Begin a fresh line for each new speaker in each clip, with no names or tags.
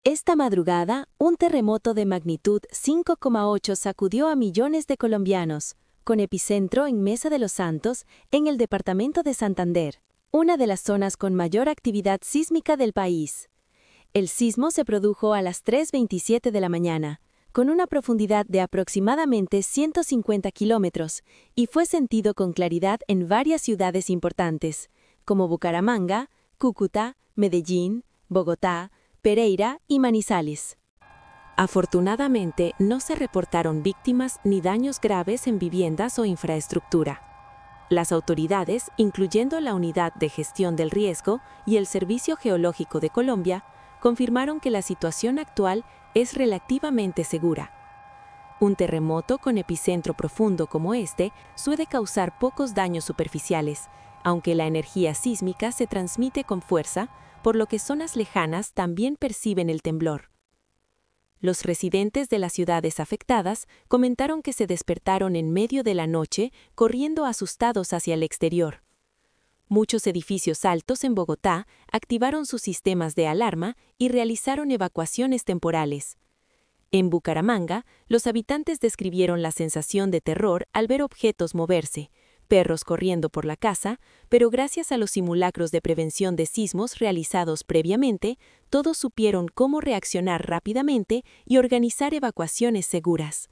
Esta madrugada, un terremoto de magnitud 5,8 sacudió a millones de colombianos, con epicentro en Mesa de los Santos, en el departamento de Santander, una de las zonas con mayor actividad sísmica del país. El sismo se produjo a las 3:27 de la mañana, con una profundidad de aproximadamente 150 kilómetros, y fue sentido con claridad en varias ciudades importantes, como Bucaramanga, Cúcuta, Medellín, Bogotá, Pereira y Manizales. Afortunadamente, no se reportaron víctimas ni daños graves en viviendas o infraestructura. Las autoridades, incluyendo la Unidad de Gestión del Riesgo y el Servicio Geológico de Colombia, confirmaron que la situación actual es relativamente segura. Un terremoto con epicentro profundo como este suele causar pocos daños superficiales, aunque la energía sísmica se transmite con fuerza, por lo que zonas lejanas también perciben el temblor. Los residentes de las ciudades afectadas comentaron que se despertaron en medio de la noche corriendo asustados hacia el exterior. Muchos edificios altos en Bogotá activaron sus sistemas de alarma y realizaron evacuaciones temporales. En Bucaramanga, los habitantes describieron la sensación de terror al ver objetos moverse, perros corriendo por la casa, pero gracias a los simulacros de prevención de sismos realizados previamente, todos supieron cómo reaccionar rápidamente y organizar evacuaciones seguras.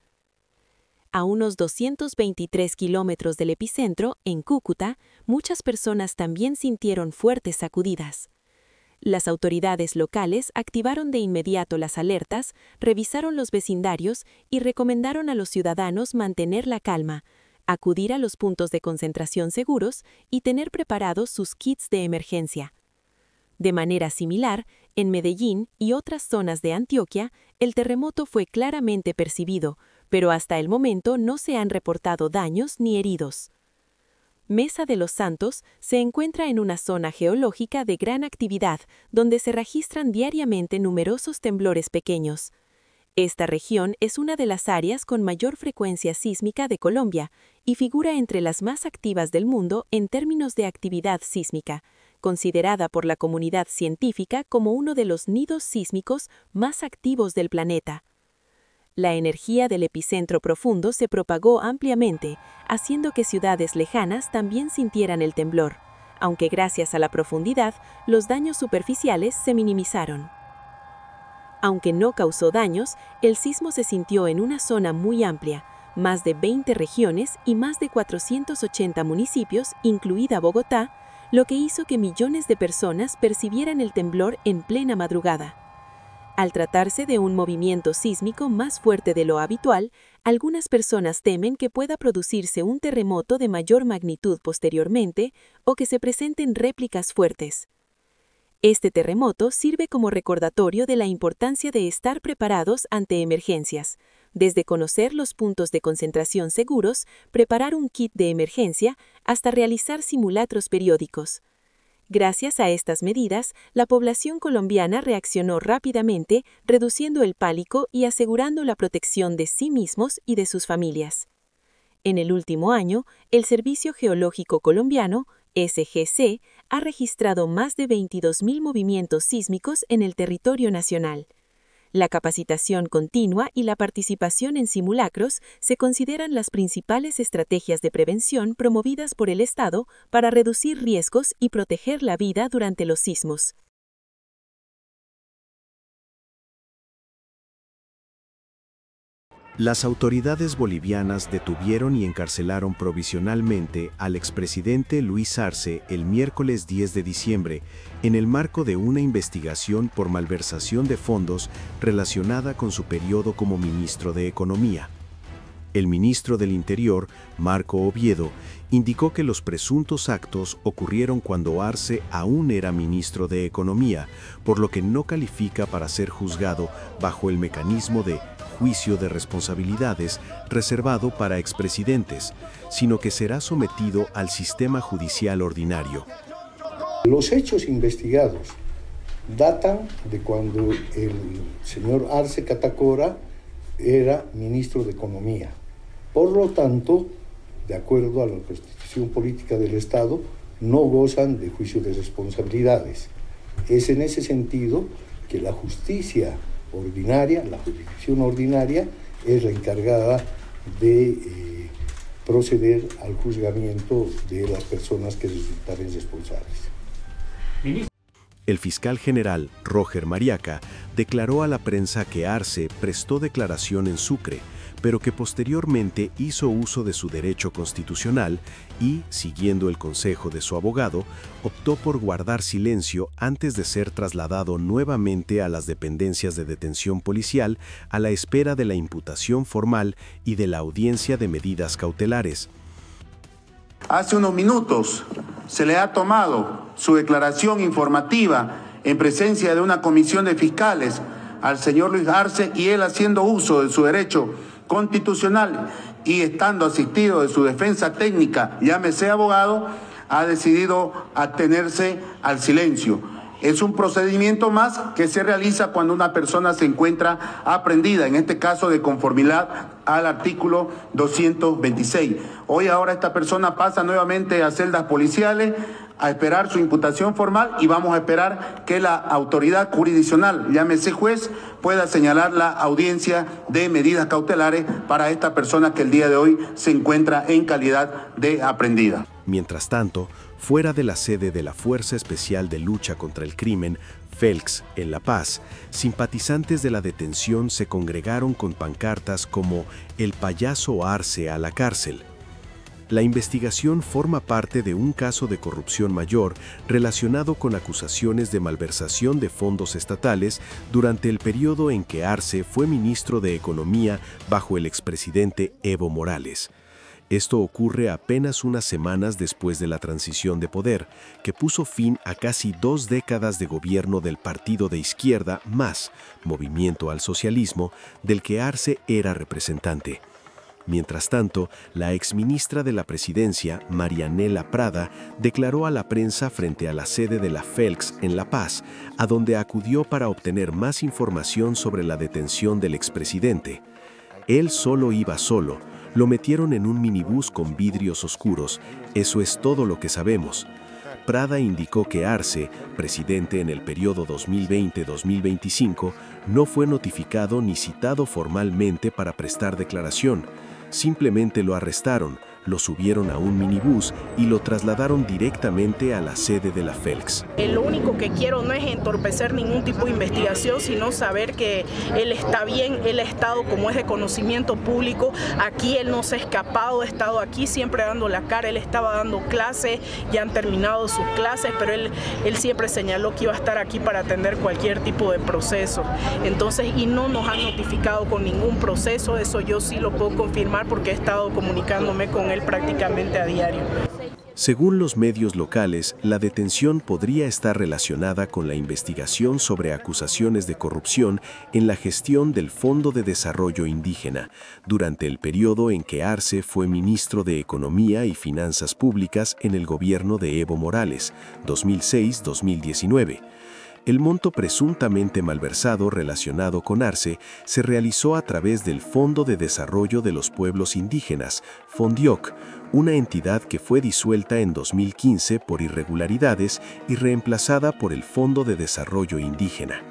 A unos 223 kilómetros del epicentro, en Cúcuta, muchas personas también sintieron fuertes sacudidas. Las autoridades locales activaron de inmediato las alertas, revisaron los vecindarios y recomendaron a los ciudadanos mantener la calma, acudir a los puntos de concentración seguros y tener preparados sus kits de emergencia. De manera similar, en Medellín y otras zonas de Antioquia, el terremoto fue claramente percibido, pero hasta el momento no se han reportado daños ni heridos. Mesa de los Santos se encuentra en una zona geológica de gran actividad, donde se registran diariamente numerosos temblores pequeños. Esta región es una de las áreas con mayor frecuencia sísmica de Colombia y figura entre las más activas del mundo en términos de actividad sísmica, considerada por la comunidad científica como uno de los nidos sísmicos más activos del planeta. La energía del epicentro profundo se propagó ampliamente, haciendo que ciudades lejanas también sintieran el temblor, aunque gracias a la profundidad, los daños superficiales se minimizaron. Aunque no causó daños, el sismo se sintió en una zona muy amplia, más de 20 regiones y más de 480 municipios, incluida Bogotá, lo que hizo que millones de personas percibieran el temblor en plena madrugada. Al tratarse de un movimiento sísmico más fuerte de lo habitual, algunas personas temen que pueda producirse un terremoto de mayor magnitud posteriormente o que se presenten réplicas fuertes. Este terremoto sirve como recordatorio de la importancia de estar preparados ante emergencias, desde conocer los puntos de concentración seguros, preparar un kit de emergencia, hasta realizar simulacros periódicos. Gracias a estas medidas, la población colombiana reaccionó rápidamente, reduciendo el pánico y asegurando la protección de sí mismos y de sus familias. En el último año, el Servicio Geológico Colombiano, SGC, ha registrado más de 22.000 movimientos sísmicos en el territorio nacional. La capacitación continua y la participación en simulacros se consideran las principales estrategias de prevención promovidas por el Estado para reducir riesgos y proteger la vida durante los sismos.
Las autoridades bolivianas detuvieron y encarcelaron provisionalmente al expresidente Luis Arce el miércoles 10 de diciembre en el marco de una investigación por malversación de fondos relacionada con su periodo como ministro de Economía. El ministro del Interior, Marco Oviedo, indicó que los presuntos actos ocurrieron cuando Arce aún era ministro de Economía, por lo que no califica para ser juzgado bajo el mecanismo de juicio de responsabilidades reservado para expresidentes, sino que será sometido al sistema judicial ordinario.
Los hechos investigados datan de cuando el señor Arce Catacora era ministro de Economía. Por lo tanto, de acuerdo a la Constitución Política del Estado, no gozan de juicio de responsabilidades. Es en ese sentido que la justicia ordinaria, la jurisdicción ordinaria, es la encargada de proceder al juzgamiento de las personas que resultaren responsables.
El fiscal general Roger Mariaca declaró a la prensa que Arce prestó declaración en Sucre, pero que posteriormente hizo uso de su derecho constitucional y, siguiendo el consejo de su abogado, optó por guardar silencio antes de ser trasladado nuevamente a las dependencias de detención policial a la espera de la imputación formal y de la audiencia de medidas cautelares.
Hace unos minutos se le ha tomado su declaración informativa en presencia de una comisión de fiscales al señor Luis Arce, y él, haciendo uso de su derecho constitucional y estando asistido de su defensa técnica, llámese abogado, ha decidido atenerse al silencio. Es un procedimiento más que se realiza cuando una persona se encuentra aprehendida, en este caso de conformidad al artículo 226. Ahora esta persona pasa nuevamente a celdas policiales a esperar su imputación formal, y vamos a esperar que la autoridad jurisdiccional, llámese juez, pueda señalar la audiencia de medidas cautelares para esta persona que el día de hoy se encuentra en calidad de aprehendida.
Mientras tanto, fuera de la sede de la Fuerza Especial de Lucha contra el Crimen, FELCS, en La Paz, simpatizantes de la detención se congregaron con pancartas como «El payaso Arce a la cárcel». La investigación forma parte de un caso de corrupción mayor relacionado con acusaciones de malversación de fondos estatales durante el periodo en que Arce fue ministro de Economía bajo el expresidente Evo Morales. Esto ocurre apenas unas semanas después de la transición de poder, que puso fin a casi 2 décadas de gobierno del partido de izquierda MAS, Movimiento al Socialismo, del que Arce era representante. Mientras tanto, la exministra de la Presidencia, Marianela Prada, declaró a la prensa frente a la sede de la FELCS en La Paz, a donde acudió para obtener más información sobre la detención del expresidente. Él solo iba solo, lo metieron en un minibús con vidrios oscuros, eso es todo lo que sabemos. Prada indicó que Arce, presidente en el periodo 2020-2025, no fue notificado ni citado formalmente para prestar declaración. Simplemente lo arrestaron, lo subieron a un minibús y lo trasladaron directamente a la sede de la FELCS.
Lo único que quiero no es entorpecer ningún tipo de investigación, sino saber que él está bien, él ha estado, como es de conocimiento público, aquí él no se ha escapado, ha estado aquí siempre dando la cara, él estaba dando clases, ya han terminado sus clases, pero él siempre señaló que iba a estar aquí para atender cualquier tipo de proceso. Entonces, y no nos han notificado con ningún proceso, eso yo sí lo puedo confirmar porque he estado comunicándome con él prácticamente a diario.
Según los medios locales, la detención podría estar relacionada con la investigación sobre acusaciones de corrupción en la gestión del Fondo de Desarrollo Indígena, durante el periodo en que Arce fue ministro de Economía y Finanzas Públicas en el gobierno de Evo Morales, 2006-2019. El monto presuntamente malversado relacionado con Arce se realizó a través del Fondo de Desarrollo de los Pueblos Indígenas, FONDIOC, una entidad que fue disuelta en 2015 por irregularidades y reemplazada por el Fondo de Desarrollo Indígena.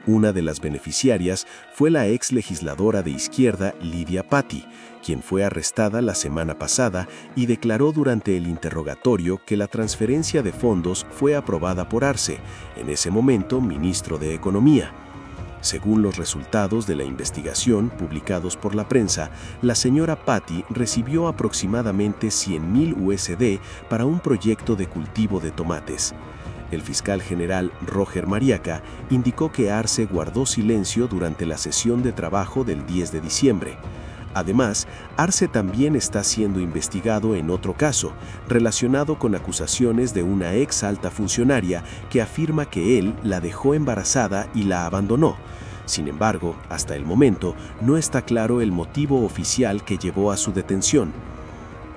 Una de las beneficiarias fue la ex legisladora de izquierda Lidia Patti, quien fue arrestada la semana pasada y declaró durante el interrogatorio que la transferencia de fondos fue aprobada por Arce, en ese momento ministro de Economía. Según los resultados de la investigación publicados por la prensa, la señora Patti recibió aproximadamente 100.000 USD para un proyecto de cultivo de tomates. El fiscal general Roger Mariaca indicó que Arce guardó silencio durante la sesión de trabajo del 10 de diciembre. Además, Arce también está siendo investigado en otro caso, relacionado con acusaciones de una ex alta funcionaria que afirma que él la dejó embarazada y la abandonó. Sin embargo, hasta el momento, no está claro el motivo oficial que llevó a su detención.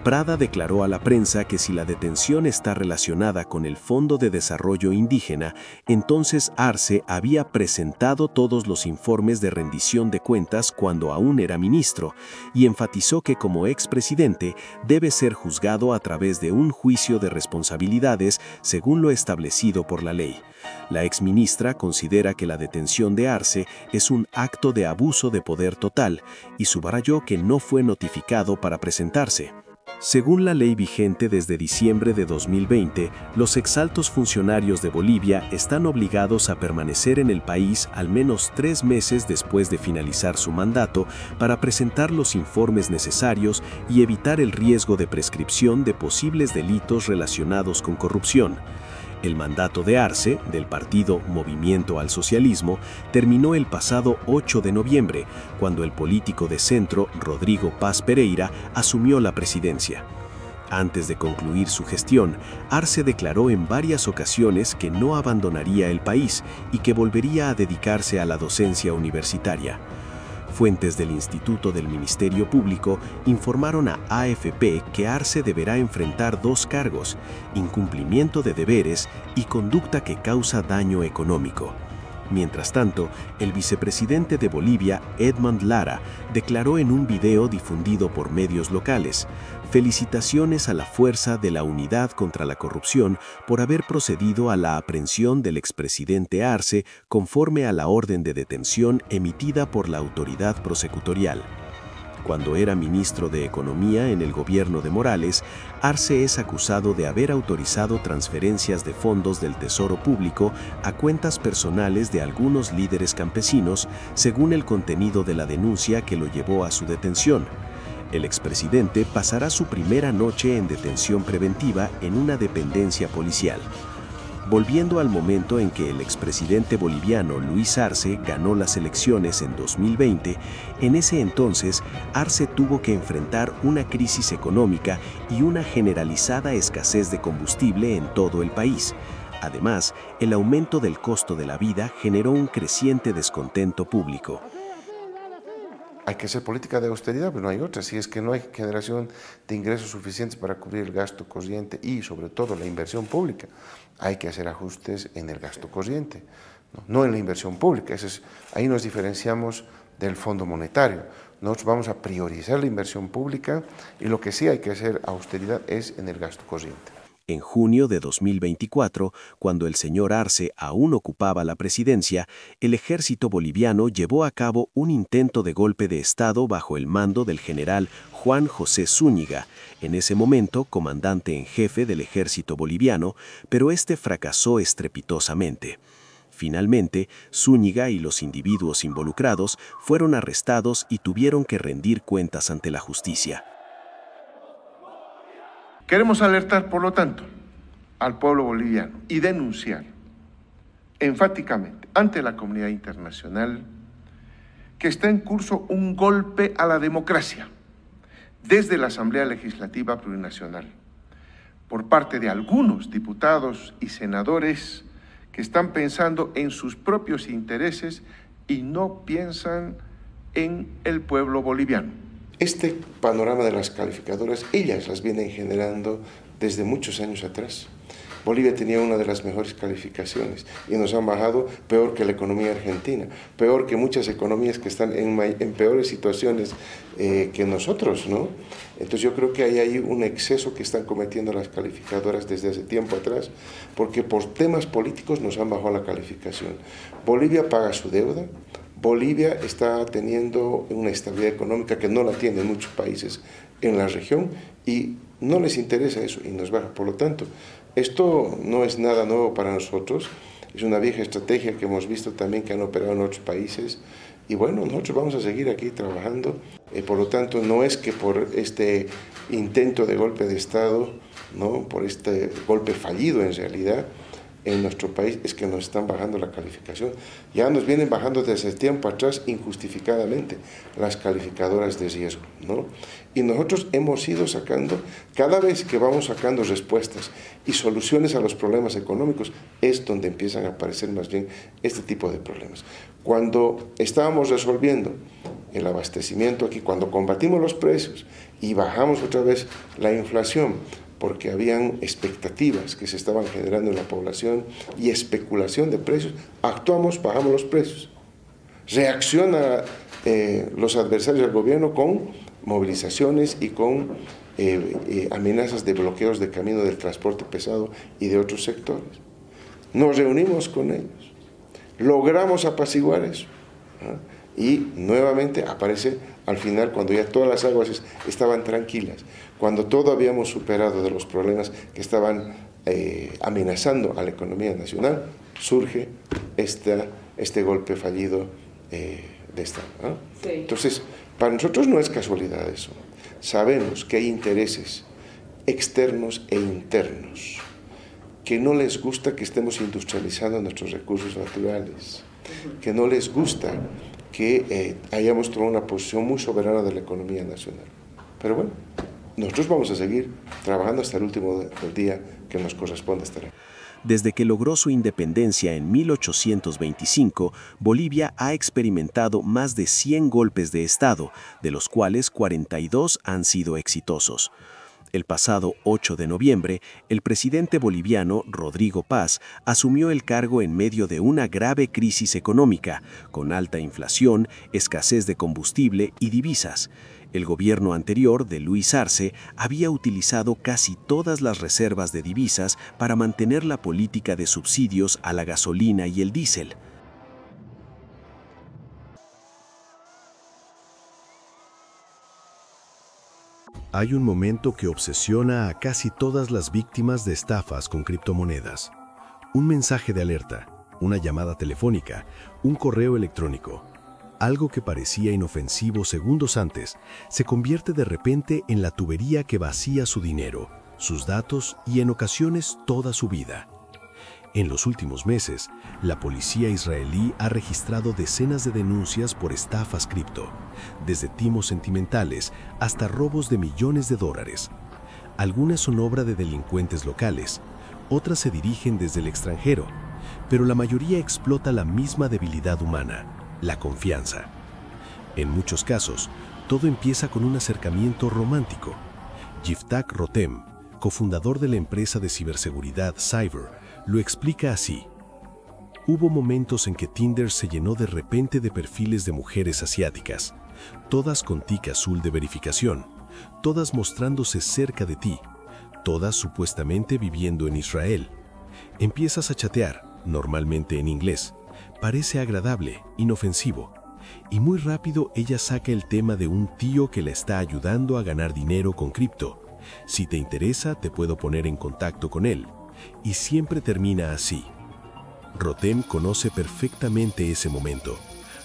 Prada declaró a la prensa que si la detención está relacionada con el Fondo de Desarrollo Indígena, entonces Arce había presentado todos los informes de rendición de cuentas cuando aún era ministro, y enfatizó que como expresidente debe ser juzgado a través de un juicio de responsabilidades según lo establecido por la ley. La exministra considera que la detención de Arce es un acto de abuso de poder total y subrayó que no fue notificado para presentarse. Según la ley vigente desde diciembre de 2020, los exaltos funcionarios de Bolivia están obligados a permanecer en el país al menos 3 meses después de finalizar su mandato para presentar los informes necesarios y evitar el riesgo de prescripción de posibles delitos relacionados con corrupción. El mandato de Arce, del partido Movimiento al Socialismo, terminó el pasado 8 de noviembre, cuando el político de centro, Rodrigo Paz Pereira, asumió la presidencia. Antes de concluir su gestión, Arce declaró en varias ocasiones que no abandonaría el país y que volvería a dedicarse a la docencia universitaria. Fuentes del Instituto del Ministerio Público informaron a AFP que Arce deberá enfrentar 2 cargos: incumplimiento de deberes y conducta que causa daño económico. Mientras tanto, el vicepresidente de Bolivia, Edmond Lara, declaró en un video difundido por medios locales: felicitaciones a la Fuerza de la Unidad contra la Corrupción por haber procedido a la aprehensión del expresidente Arce conforme a la orden de detención emitida por la autoridad prosecutorial. Cuando era ministro de Economía en el gobierno de Morales, Arce es acusado de haber autorizado transferencias de fondos del Tesoro Público a cuentas personales de algunos líderes campesinos, según el contenido de la denuncia que lo llevó a su detención. El expresidente pasará su primera noche en detención preventiva en una dependencia policial. Volviendo al momento en que el expresidente boliviano Luis Arce ganó las elecciones en 2020, en ese entonces Arce tuvo que enfrentar una crisis económica y una generalizada escasez de combustible en todo el país. Además, el aumento del costo de la vida generó un creciente descontento público.
Hay que hacer política de austeridad, pero no hay otra. Si es que no hay generación de ingresos suficientes para cubrir el gasto corriente y, sobre todo, la inversión pública, hay que hacer ajustes en el gasto corriente, no en la inversión pública. Ahí nos diferenciamos del Fondo Monetario. Nosotros vamos a priorizar la inversión pública y lo que sí hay que hacer austeridad es en el gasto corriente.
En junio de 2024, cuando el señor Arce aún ocupaba la presidencia, el ejército boliviano llevó a cabo un intento de golpe de Estado bajo el mando del general Juan José Zúñiga, en ese momento comandante en jefe del ejército boliviano, pero este fracasó estrepitosamente. Finalmente, Zúñiga y los individuos involucrados fueron arrestados y tuvieron que rendir cuentas ante la justicia.
Queremos alertar, por lo tanto, al pueblo boliviano y denunciar enfáticamente ante la comunidad internacional que está en curso un golpe a la democracia desde la Asamblea Legislativa Plurinacional por parte de algunos diputados y senadores que están pensando en sus propios intereses y no piensan en el pueblo boliviano. Este panorama de las calificadoras, ellas las vienen generando desde muchos años atrás. Bolivia tenía una de las mejores calificaciones y nos han bajado peor que la economía argentina, peor que muchas economías que están en peores situaciones que nosotros, ¿no? Entonces yo creo que hay ahí un exceso que están cometiendo las calificadoras desde hace tiempo atrás, porque por temas políticos nos han bajado la calificación. Bolivia paga su deuda. Bolivia está teniendo una estabilidad económica que no la tienen muchos países en la región y no les interesa eso y nos baja. Por lo tanto, esto no es nada nuevo para nosotros, es una vieja estrategia que hemos visto también que han operado en otros países y bueno, nosotros vamos a seguir aquí trabajando. Por lo tanto, no es que por este intento de golpe de Estado, ¿no? Por este golpe fallido en realidad, en nuestro país es que nos están bajando la calificación. Ya nos vienen bajando desde tiempo atrás injustificadamente las calificadoras de riesgo, ¿no? Y nosotros hemos ido sacando, cada vez que vamos sacando respuestas y soluciones a los problemas económicos, es donde empiezan a aparecer más bien este tipo de problemas. Cuando estábamos resolviendo el abastecimiento aquí, cuando combatimos los precios y bajamos otra vez la inflación, porque habían expectativas que se estaban generando en la población y especulación de precios, actuamos, bajamos los precios. Reacciona los adversarios del gobierno con movilizaciones y con amenazas de bloqueos de camino del transporte pesado y de otros sectores. Nos reunimos con ellos, logramos apaciguar eso, ¿no? Y nuevamente aparece al final, cuando ya todas las aguas estaban tranquilas, cuando todo habíamos superado de los problemas que estaban amenazando a la economía nacional, surge este golpe fallido de Estado, ¿no? Sí. Entonces, para nosotros no es casualidad eso. Sabemos que hay intereses externos e internos que no les gusta que estemos industrializando nuestros recursos naturales, que no les gusta que hayamos tomado una posición muy soberana de la economía nacional. Pero bueno, nosotros vamos a seguir trabajando hasta el último día que nos corresponde estar aquí.
Desde que logró su independencia en 1825, Bolivia ha experimentado más de 100 golpes de Estado, de los cuales 42 han sido exitosos. El pasado 8 de noviembre, el presidente boliviano, Rodrigo Paz, asumió el cargo en medio de una grave crisis económica, con alta inflación, escasez de combustible y divisas. El gobierno anterior, de Luis Arce, había utilizado casi todas las reservas de divisas para mantener la política de subsidios a la gasolina y el diésel. Hay un momento que obsesiona a casi todas las víctimas de estafas con criptomonedas. Un mensaje de alerta, una llamada telefónica, un correo electrónico. Algo que parecía inofensivo segundos antes, se convierte de repente en la tubería que vacía su dinero, sus datos y en ocasiones toda su vida. En los últimos meses, la policía israelí ha registrado decenas de denuncias por estafas cripto, desde timos sentimentales hasta robos de millones de dólares. Algunas son obra de delincuentes locales, otras se dirigen desde el extranjero, pero la mayoría explota la misma debilidad humana, la confianza. En muchos casos, todo empieza con un acercamiento romántico. Yiftach Rotem, cofundador de la empresa de ciberseguridad Cyber, lo explica así. Hubo momentos en que Tinder se llenó de repente de perfiles de mujeres asiáticas, todas con tic azul de verificación, todas mostrándose cerca de ti, todas supuestamente viviendo en Israel. Empiezas a chatear, normalmente en inglés. Parece agradable, inofensivo, y muy rápido ella saca el tema de un tío que la está ayudando a ganar dinero con cripto. Si te interesa, te puedo poner en contacto con él. Y siempre termina así. Rotem conoce perfectamente ese momento,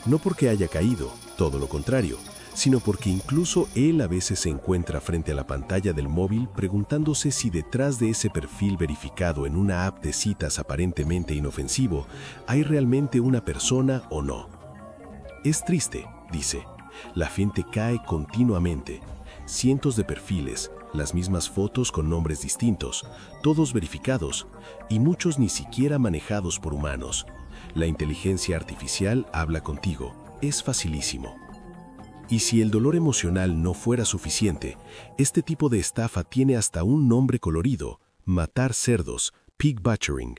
no porque haya caído, todo lo contrario, sino porque incluso él a veces se encuentra frente a la pantalla del móvil preguntándose si detrás de ese perfil verificado en una app de citas aparentemente inofensivo hay realmente una persona o no. Es triste, dice. La gente cae continuamente. Cientos de perfiles, las mismas fotos con nombres distintos, todos verificados, y muchos ni siquiera manejados por humanos. La inteligencia artificial habla contigo. Es facilísimo. Y si el dolor emocional no fuera suficiente, este tipo de estafa tiene hasta un nombre colorido: matar cerdos, pig butchering,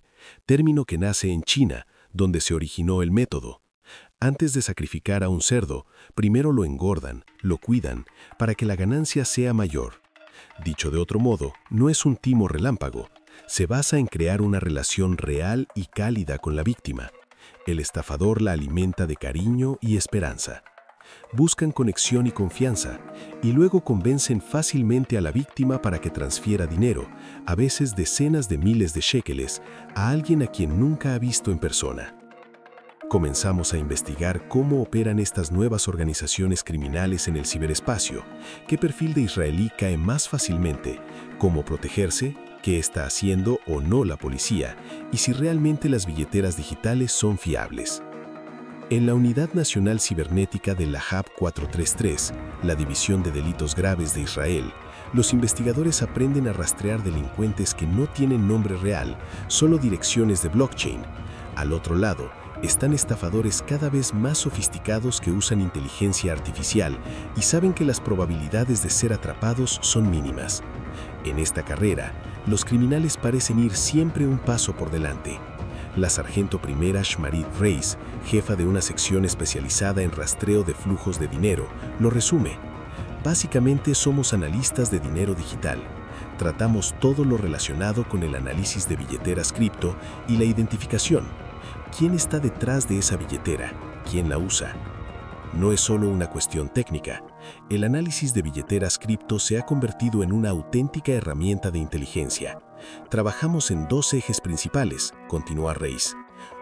término que nace en China, donde se originó el método. Antes de sacrificar a un cerdo, primero lo engordan, lo cuidan, para que la ganancia sea mayor. Dicho de otro modo, no es un timo relámpago, se basa en crear una relación real y cálida con la víctima. El estafador la alimenta de cariño y esperanza. Buscan conexión y confianza, y luego convencen fácilmente a la víctima para que transfiera dinero, a veces decenas de miles de shekeles, a alguien a quien nunca ha visto en persona. Comenzamos a investigar cómo operan estas nuevas organizaciones criminales en el ciberespacio, qué perfil de israelí cae más fácilmente, cómo protegerse qué está haciendo o no la policía y si realmente las billeteras digitales son fiables. En la Unidad Nacional Cibernética de la Lahab 433, la División de Delitos Graves de Israel, los investigadores aprenden a rastrear delincuentes que no tienen nombre real, solo direcciones de blockchain. Al otro lado, están estafadores cada vez más sofisticados que usan inteligencia artificial y saben que las probabilidades de ser atrapados son mínimas. En esta carrera, los criminales parecen ir siempre un paso por delante. La sargento primera Shmarit Reis, jefa de una sección especializada en rastreo de flujos de dinero, lo resume. Básicamente somos analistas de dinero digital. Tratamos todo lo relacionado con el análisis de billeteras cripto y la identificación. ¿Quién está detrás de esa billetera? ¿Quién la usa? No es solo una cuestión técnica. El análisis de billeteras cripto se ha convertido en una auténtica herramienta de inteligencia. Trabajamos en dos ejes principales, continúa Reis.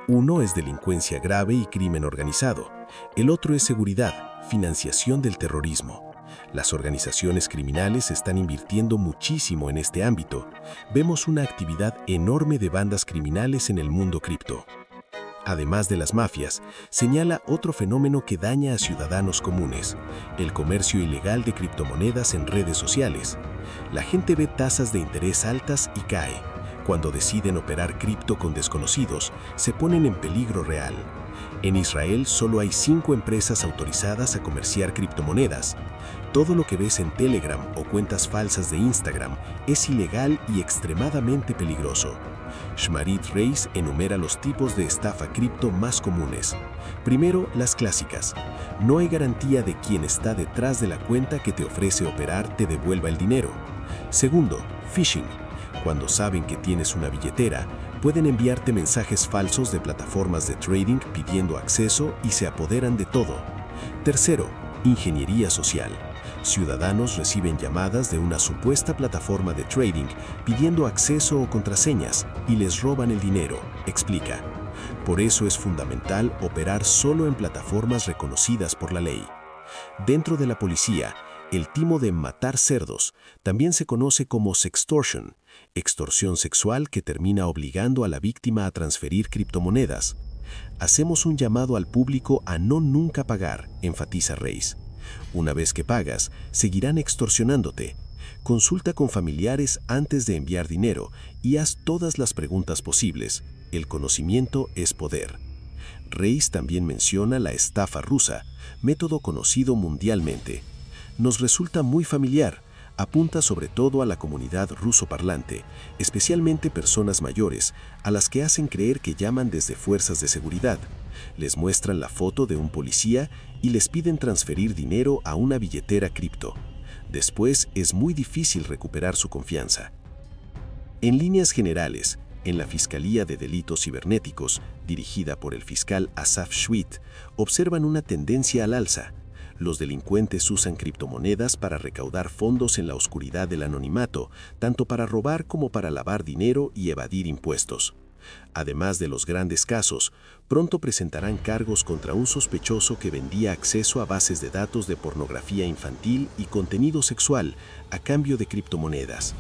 Uno es delincuencia grave y crimen organizado. El otro es seguridad, financiación del terrorismo. Las organizaciones criminales están invirtiendo muchísimo en este ámbito. Vemos una actividad enorme de bandas criminales en el mundo cripto. Además de las mafias, señala otro fenómeno que daña a ciudadanos comunes, el comercio ilegal de criptomonedas en redes sociales. La gente ve tasas de interés altas y cae. Cuando deciden operar cripto con desconocidos, se ponen en peligro real. En Israel solo hay 5 empresas autorizadas a comerciar criptomonedas. Todo lo que ves en Telegram o cuentas falsas de Instagram es ilegal y extremadamente peligroso. Shmarit Reis enumera los tipos de estafa cripto más comunes. Primero, las clásicas. No hay garantía de quien está detrás de la cuenta que te ofrece operar te devuelva el dinero. Segundo, phishing. Cuando saben que tienes una billetera, pueden enviarte mensajes falsos de plataformas de trading pidiendo acceso y se apoderan de todo. Tercero, ingeniería social. Ciudadanos reciben llamadas de una supuesta plataforma de trading pidiendo acceso o contraseñas y les roban el dinero, explica. Por eso es fundamental operar solo en plataformas reconocidas por la ley. Dentro de la policía, el timo de matar cerdos también se conoce como sextortion, extorsión sexual que termina obligando a la víctima a transferir criptomonedas. Hacemos un llamado al público a no nunca pagar, enfatiza Reis. Una vez que pagas, seguirán extorsionándote. Consulta con familiares antes de enviar dinero y haz todas las preguntas posibles. El conocimiento es poder. Reis también menciona la estafa rusa, método conocido mundialmente. Nos resulta muy familiar. Apunta sobre todo a la comunidad rusoparlante, especialmente personas mayores, a las que hacen creer que llaman desde fuerzas de seguridad. Les muestran la foto de un policía y les piden transferir dinero a una billetera cripto. Después es muy difícil recuperar su confianza. En líneas generales, en la Fiscalía de Delitos Cibernéticos, dirigida por el fiscal Asaf Shwit, observan una tendencia al alza. Los delincuentes usan criptomonedas para recaudar fondos en la oscuridad del anonimato, tanto para robar como para lavar dinero y evadir impuestos. Además de los grandes casos, pronto presentarán cargos contra un sospechoso que vendía acceso a bases de datos de pornografía infantil y contenido sexual a cambio de criptomonedas.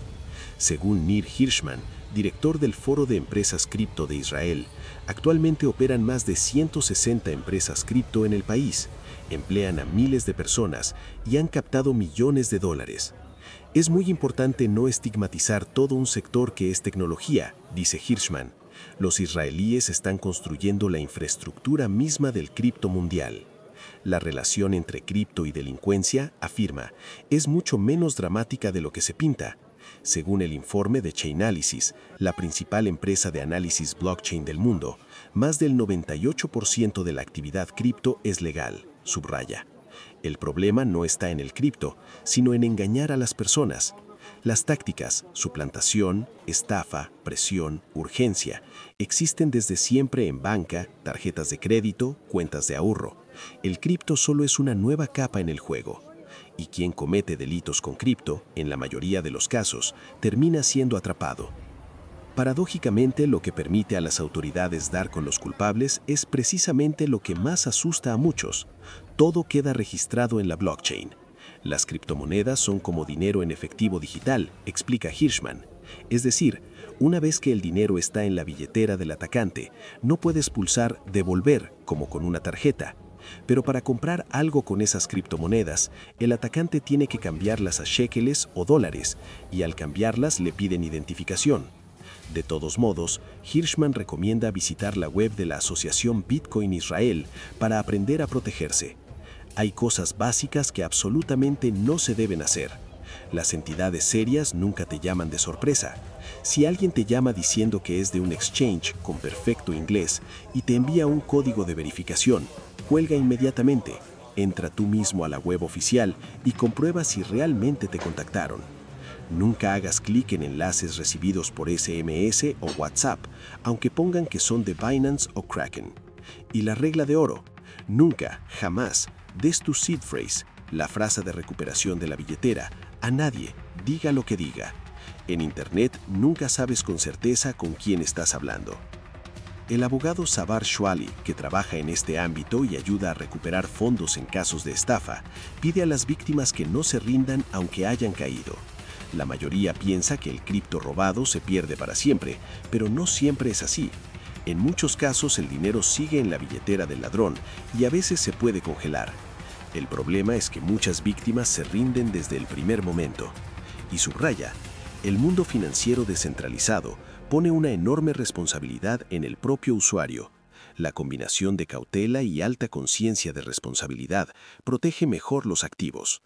Según Nir Hirschman, director del Foro de Empresas Cripto de Israel, actualmente operan más de 160 empresas cripto en el país, emplean a miles de personas y han captado millones de dólares. Es muy importante no estigmatizar todo un sector que es tecnología, dice Hirschman. Los israelíes están construyendo la infraestructura misma del cripto mundial. La relación entre cripto y delincuencia, afirma, es mucho menos dramática de lo que se pinta. Según el informe de Chainalysis, la principal empresa de análisis blockchain del mundo, más del 98% de la actividad cripto es legal, subraya. El problema no está en el cripto, sino en engañar a las personas. Las tácticas, suplantación, estafa, presión, urgencia, existen desde siempre en banca, tarjetas de crédito, cuentas de ahorro. El cripto solo es una nueva capa en el juego. Y quien comete delitos con cripto, en la mayoría de los casos, termina siendo atrapado. Paradójicamente, lo que permite a las autoridades dar con los culpables es precisamente lo que más asusta a muchos. Todo queda registrado en la blockchain. Las criptomonedas son como dinero en efectivo digital, explica Hirschman. Es decir, una vez que el dinero está en la billetera del atacante, no puedes pulsar devolver como con una tarjeta. Pero para comprar algo con esas criptomonedas, el atacante tiene que cambiarlas a shekeles o dólares, y al cambiarlas le piden identificación. De todos modos, Hirschman recomienda visitar la web de la Asociación Bitcoin Israel para aprender a protegerse. Hay cosas básicas que absolutamente no se deben hacer. Las entidades serias nunca te llaman de sorpresa. Si alguien te llama diciendo que es de un exchange con perfecto inglés y te envía un código de verificación, cuelga inmediatamente, entra tú mismo a la web oficial y comprueba si realmente te contactaron. Nunca hagas clic en enlaces recibidos por SMS o WhatsApp, aunque pongan que son de Binance o Kraken. Y la regla de oro: nunca, jamás, des tu seed phrase, la frase de recuperación de la billetera, a nadie, diga lo que diga. En Internet nunca sabes con certeza con quién estás hablando. El abogado Sabar Shwali, que trabaja en este ámbito y ayuda a recuperar fondos en casos de estafa, pide a las víctimas que no se rindan aunque hayan caído. La mayoría piensa que el cripto robado se pierde para siempre, pero no siempre es así. En muchos casos el dinero sigue en la billetera del ladrón y a veces se puede congelar. El problema es que muchas víctimas se rinden desde el primer momento. Y subraya, el mundo financiero descentralizado pone una enorme responsabilidad en el propio usuario. La combinación de cautela y alta conciencia de responsabilidad protege mejor los activos.